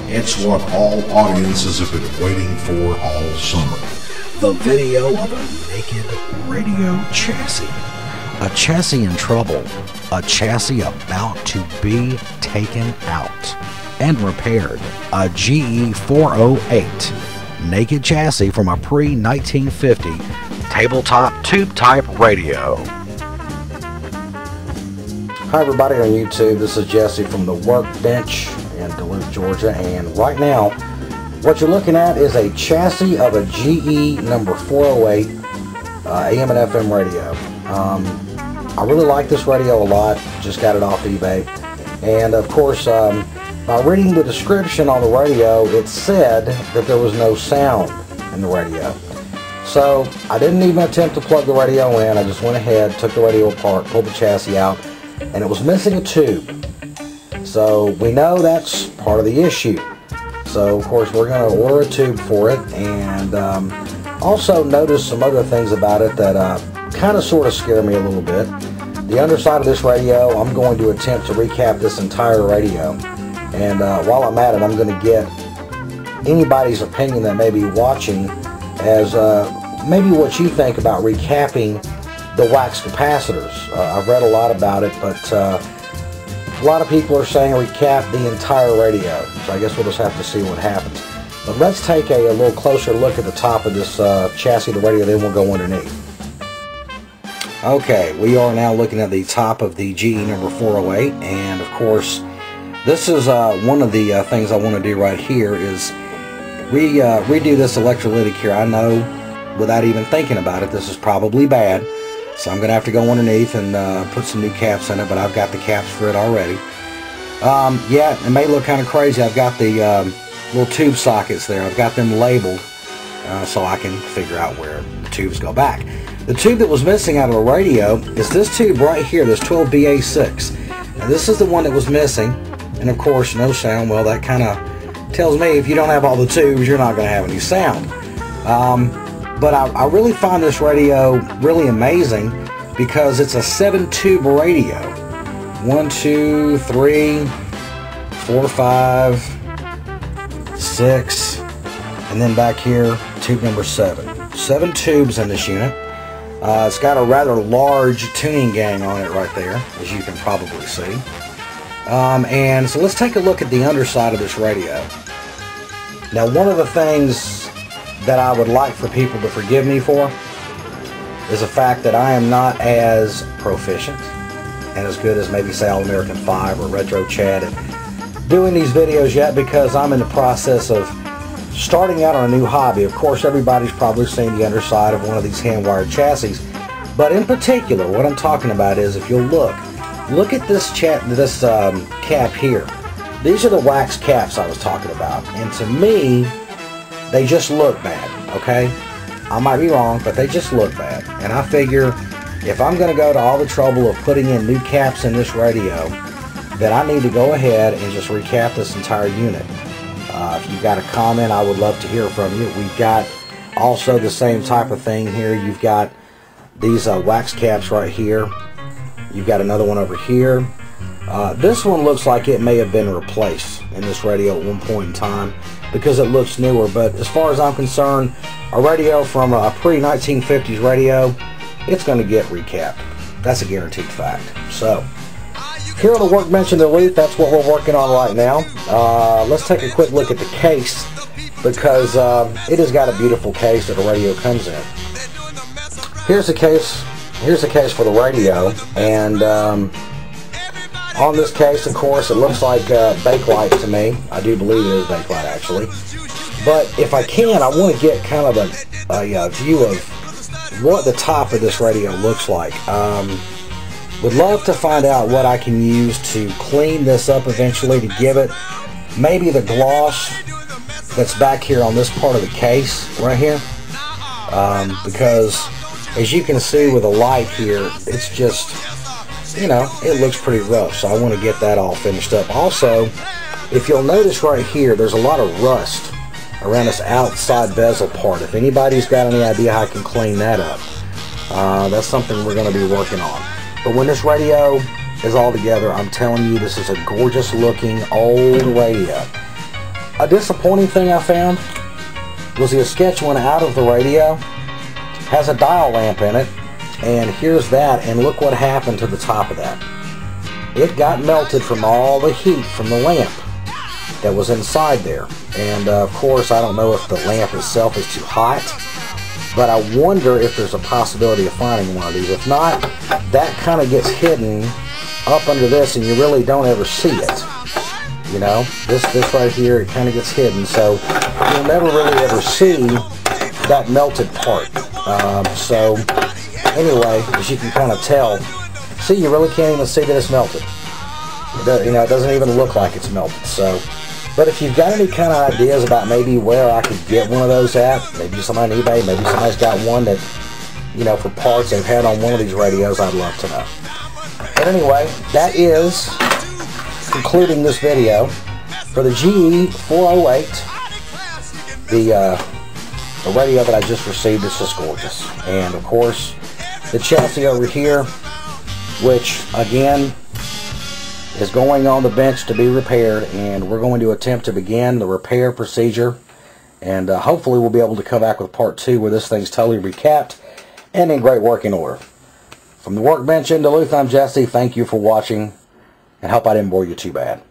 It's what all audiences have been waiting for all summer. The video of a naked radio chassis. A chassis in trouble. A chassis about to be taken out and repaired. A GE 408 naked chassis from a pre-1950 tabletop tube-type radio. Hi everybody on YouTube, this is Jesse from the Workbench in Duluth, Georgia, and right now what you're looking at is a chassis of a GE number 408 AM and FM radio. I really like this radio a lot, just got it off eBay, and of course by reading the description on the radio, it said that there was no sound in the radio. So I didn't even attempt to plug the radio in. I just went ahead, took the radio apart, pulled the chassis out, and it was missing a tube. So we know that's part of the issue. So of course we're going to order a tube for it, and also notice some other things about it that kind of sort of scare me a little bit. The underside of this radio, I'm going to attempt to recap this entire radio. And while I'm at it, I'm going to get anybody's opinion that may be watching as maybe what you think about recapping the wax capacitors. I've read a lot about it, but a lot of people are saying recap the entire radio. So I guess we'll just have to see what happens. But let's take a little closer look at the top of this chassis of the radio, then we'll go underneath. Okay, we are now looking at the top of the GE number 408, and of course this is one of the things I want to do right here is redo this electrolytic here. I know without even thinking about it this is probably bad, so I'm going to have to go underneath and put some new caps in it, but I've got the caps for it already. Yeah, it may look kind of crazy. I've got the little tube sockets there. I've got them labeled so I can figure out where the tubes go back. The tube that was missing out of the radio is this tube right here, this 12BA6. Now this is the one that was missing, and of course no sound. Well, that kind of tells me if you don't have all the tubes, you're not going to have any sound. But I really find this radio really amazing because it's a 7-tube radio. 1, 2, 3, 4, 5, 6, and then back here, tube number 7. 7 tubes in this unit. It's got a rather large tuning gang on it right there, as you can probably see. And so let's take a look at the underside of this radio. Now, one of the things that I would like for people to forgive me for is the fact that I am not as proficient and as good as maybe say All American 5 or Retro Chad at doing these videos yet, because I'm in the process of starting out on a new hobby. Of course, everybody's probably seen the underside of one of these hand-wired chassis, but in particular, what I'm talking about is, if you'll look at this cap here. These are the wax caps I was talking about, and to me, they just look bad, okay? I might be wrong, but they just look bad, and I figure if I'm going to go to all the trouble of putting in new caps in this radio, then I need to go ahead and just recap this entire unit. If you've got a comment, I would love to hear from you. We've got also the same type of thing here. You've got these wax caps right here. You've got another one over here. This one looks like it may have been replaced in this radio at one point in time because it looks newer, but as far as I'm concerned, a radio from a pre-1950s radio, it's going to get recapped. That's a guaranteed fact. So here on the Workbench in Duluth, that's what we're working on right now. Let's take a quick look at the case, because it has got a beautiful case that the radio comes in. Here's the case. Here's the case for the radio, and on this case, of course, it looks like Bakelite to me. I do believe it is Bakelite, actually. But if I can, I want to get kind of a view of what the top of this radio looks like. Would love to find out what I can use to clean this up eventually, to give it maybe the gloss that's back here on this part of the case right here, because as you can see with the light here, it's just, you know, it looks pretty rough, so I want to get that all finished up. Also, if you'll notice right here, there's a lot of rust around this outside bezel part. If anybody's got any idea how I can clean that up, that's something we're going to be working on. But when this radio is all together, I'm telling you, this is a gorgeous looking old radio. A disappointing thing I found was the sketch went out of the radio. Has a dial lamp in it, and here's that, and look what happened to the top of that. It got melted from all the heat from the lamp that was inside there. And of course, I don't know if the lamp itself is too hot, but I wonder if there's a possibility of finding one of these. If not, that kind of gets hidden up under this, and you really don't ever see it. You know, this right here, it kind of gets hidden, so you'll never really ever see that melted part. So anyway, as you can kind of tell, see, you really can't even see that it's melted. It doesn't even look like it's melted. So, but if you've got any kind of ideas about maybe where I could get one of those at, maybe somebody on eBay, maybe somebody's got one that, you know, for parts they've had on one of these radios, I'd love to know. But anyway, that is concluding this video for the GE408, the radio that I just received. Is just gorgeous. And of course, the chassis over here, which again is going on the bench to be repaired, and we're going to attempt to begin the repair procedure, and hopefully we'll be able to come back with part 2 where this thing's totally recapped and in great working order. From the workbench in Duluth, I'm Jesse. Thank you for watching, and hope I didn't bore you too bad.